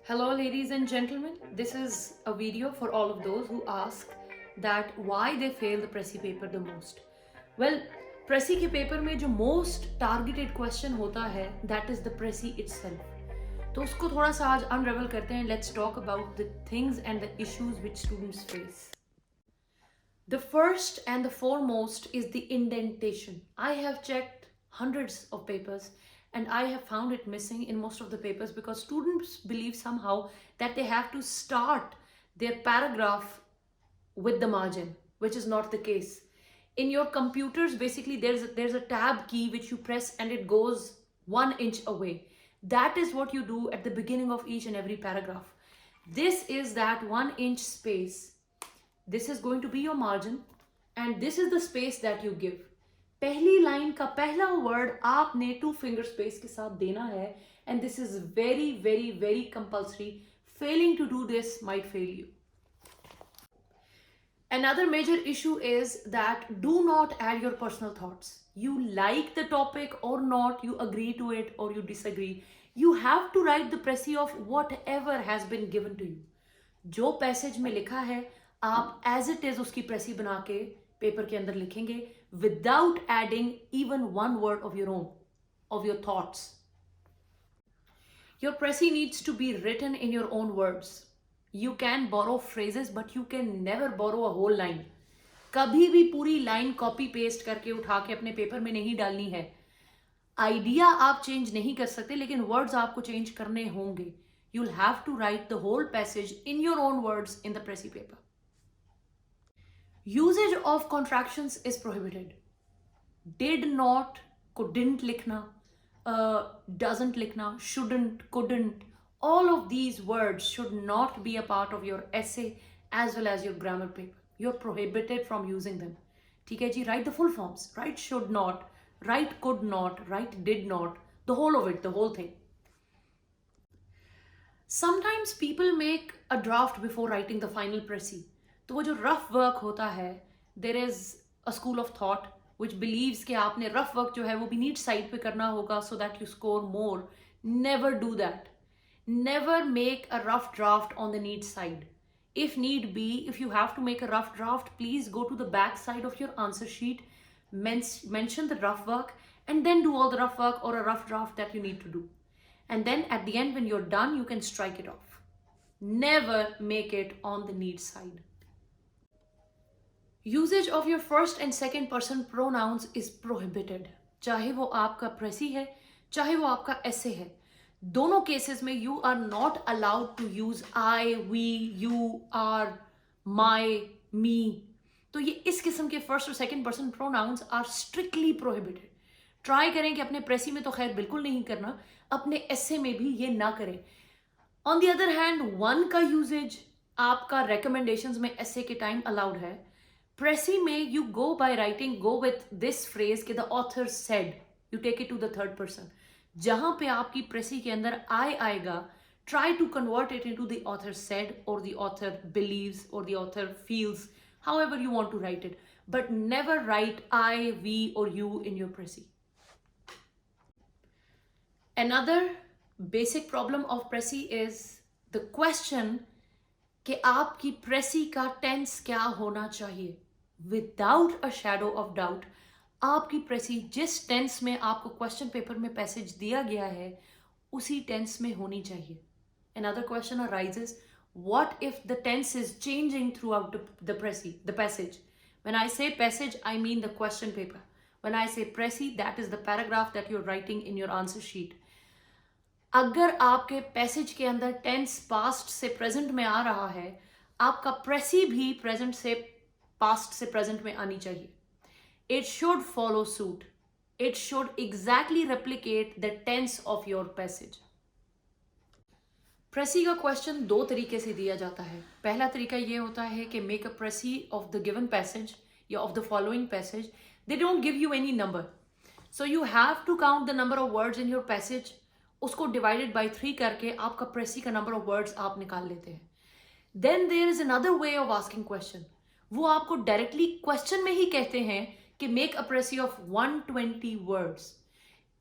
Hello, ladies and gentlemen. This is a video for all of those who ask that why they fail the Pressy paper the most. Well, Pressy के paper में जो most targeted question होता है, that is the Pressy itself. तो उसको थोड़ा सा आज unravel करते हैं. Let's talk about the things and the issues which students face. The first and the foremost is the indentation. I have checked hundreds of papers and I have found it missing in most of the papers because students believe somehow that they have to start their paragraph with the margin, which is not the case. In your computers, basically, there's a tab key which you press and it goes 1 inch away. That is what you do at the beginning of each and every paragraph. This is that 1 inch space. This is going to be your margin and this is the space that you give. पहली line का पहला word आपने 2 finger space के साथ देना है and this is very very very compulsory. Failing to do this might fail you. Another major issue is that do not add your personal thoughts. You like the topic or not, you agree to it or you disagree. You have to write the Pressy of whatever has been given to you. जो passage में लिखा है आप as it is उसकी प्रेसी बना के paper के अंदर लिखेंगे without adding even one word of your own of your thoughts. Your precis needs to be written in your own words. You can borrow phrases but you can never borrow a whole line. कभी भी पूरी line copy paste करके उठा के अपने paper में नहीं डालनी है. आइडिया आप चेंज नहीं कर सकते लेकिन वर्ड्स आपको चेंज करने होंगे. You'll have to write the whole passage in your own words in the Pressy paper. Usage of contractions is prohibited. Did not, couldn't लिखना, doesn't लिखना, shouldn't, couldn't. All of these words should not be a part of your essay as well as your grammar paper. You're prohibited from using them. ठीक है जी, write the full forms. Write should not, write could not, write did not, the whole of it, the whole thing. Sometimes people make a draft before writing the final Pressy. तो वो जो rough work होता है, there is a school of thought which believes कि आपने rough work जो है वो भी neat side पे करना होगा so that you score more. Never do that. Never make a rough draft on the neat side. If need be, if you have to make a rough draft, please go to the back side of your answer sheet, mention the rough work, and then do all the rough work or a rough draft that you need to do. And then at the end when you're done, you can strike it off. Never make it on the need side. Usage of your first and second person pronouns is prohibited. चाहे वो आपका Pressy है, चाहे वो आपका essay है. दोनों cases में you are not allowed to use I, we, you, are, my, me. तो ये इस किस्म के first और second person pronouns are strictly prohibited. Try करें कि अपने प्रेसी में तो खैर बिल्कुल नहीं करना, अपने एसे में भी ये ना करें. On the other hand one का यूजेज आपका रिकमेंडेशंस में एसे के टाइम अलाउड है. प्रेसी में you go by writing, go with this phrase कि the author said, you take it to the third person. जहां पे आपकी प्रेसी के अंदर आई आएगा, try to convert it into the author said और द ऑथर बिलीव्स और the author feels, however you want to write it, but never write I, we or you in your Pressy. Another basic problem of Pressy is the question कि आपकी Pressy का tense क्या होना चाहिए. Without a shadow of doubt, आपकी Pressy जिस tense में आपको question paper में passage दिया गया है उसी tense में होनी चाहिए. Another question arises, what if the tense is changing throughout the Pressy, the passage? When I say passage, I mean the question paper. When I say Pressy, that is the paragraph that you're writing in your answer sheet. अगर आपके passage के अंदर tense past से present में आ रहा है, आपका प्रेसी भी प्रेजेंट से पास्ट से प्रेजेंट में आनी चाहिए. It should follow suit. It should exactly replicate the tense of your passage. Precis का क्वेश्चन दो तरीके से दिया जाता है. पहला तरीका ये होता है कि make a precis of the given passage या of the following passage. They don't give you any number, so you have to count the number of words in your passage. उसको डिवाइडेड बाय 3 करके आपका प्रेसी का number of words आप निकाल लेते हैं. Then there is another way of asking question. वो आपको डायरेक्टली क्वेश्चन में ही कहते हैं कि make a precis of 120 words.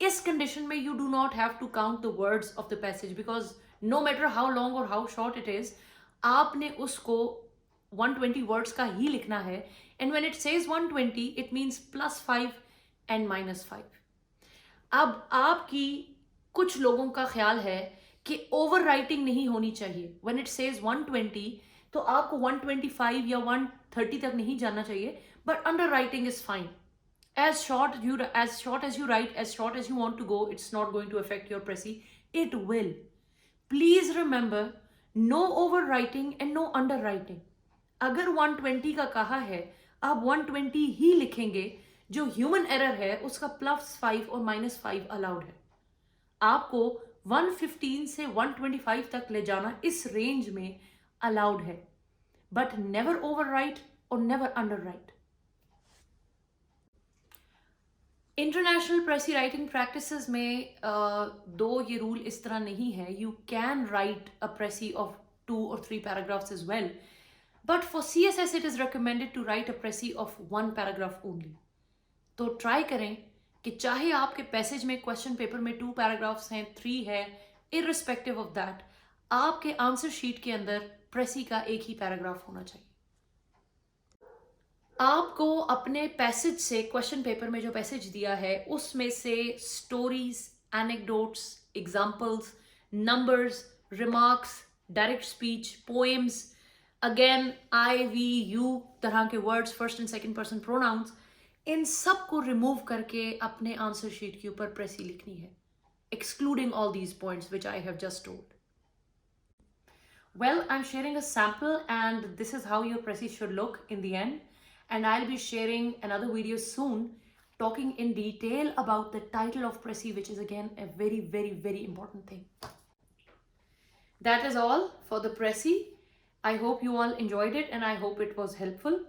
इस कंडीशन में you do not have to count the words of the passage because no matter how long और हाउ शॉर्ट इट इज, आपने उसको 120 वर्ड्स का ही लिखना है. And when it says 120 it means +5 and -5. अब आपकी कुछ लोगों का ख्याल है कि ओवर राइटिंग नहीं होनी चाहिए. व्हेन इट सेज 120 तो आपको 125 या 130 तक नहीं जाना चाहिए, but under writing is fine. As short as you write, as short as you want to go, it's not going to affect your Prezi. It will. Please remember, no overwriting and no underwriting. अगर 120 का कहा है, आप 120 ही लिखेंगे. जो human error है उसका +5 और -5 अलाउड है. आपको 115 से 125 तक ले जाना इस रेंज में अलाउड है, but never overwrite or never underwrite. International precis writing practices में दो ये रूल इस तरह नहीं है. You can write a precis of 2 or 3 paragraphs as well, but for CSS it is recommended to write a pressy of 1 paragraph only. तो try करें कि चाहे आपके पैसेज में क्वेश्चन पेपर में 2 paragraphs हैं, 3 है, irrespective of that, आपके आंसर शीट के अंदर प्रेसी का एक ही पैराग्राफ होना चाहिए. आपको अपने पैसेज से, क्वेश्चन पेपर में जो पैसेज दिया है उसमें से stories, anecdotes, examples, numbers, remarks, direct speech, poems, again I, we, you तरह के words, first and second person pronouns, इन सब को रिमूव करके अपने आंसर शीट के ऊपर प्रेसी लिखनी है, excluding all these points which I have just told. Well, I'm sharing a sample and this is how your pressy should look in the end. And I'll be sharing another video soon talking in detail about the title of pressy, which is again a very, very, very important thing. That is all for the pressy. I hope you all enjoyed it and I hope it was helpful.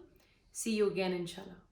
See you again, inshallah.